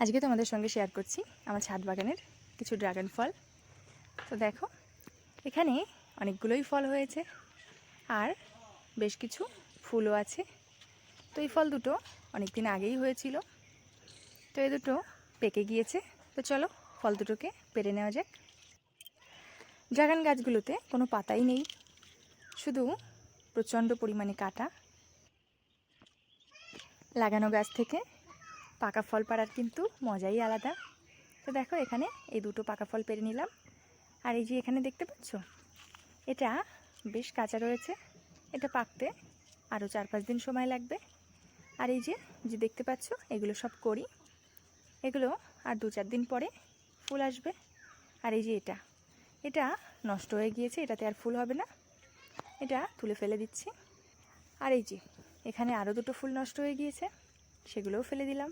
আজকে তোমাদের সঙ্গে শেয়ার করছি আমার ছাদ বাগানের কিছু ড্রাগন ফল। তো দেখো, এখানে অনেকগুলোই ফল হয়েছে আর বেশ কিছু ফুলও আছে। তো এই ফল দুটো অনেক দিন আগেই হয়েছিল, তো এই দুটো পেকে গিয়েছে। তো চলো ফল দুটোকে পেরে নেওয়া যাক। ড্রাগন গাছগুলোতে কোনো পাতাই নেই, শুধু প্রচণ্ড পরিমাণে কাটা। লাগানো গাছ থেকে পাকা ফল পাড়ার কিন্তু মজাই আলাদা। তো দেখো, এখানে এই দুটো পাকা ফল পেরে নিলাম। আর এই যে এখানে দেখতে পাচ্ছ, এটা বেশ কাঁচা রয়েছে, এটা পাকতে আরও 4-5 দিন সময় লাগবে। আর এই যে যে দেখতে পাচ্ছ, এগুলো সব করি, এগুলো আর 2-4 দিন পরে ফুল আসবে। আর এই যে এটা নষ্ট হয়ে গিয়েছে, এটাতে আর ফুল হবে না, এটা তুলে ফেলে দিচ্ছি। আর এই যে এখানে আরও দুটো ফুল নষ্ট হয়ে গিয়েছে, সেগুলোও ফেলে দিলাম।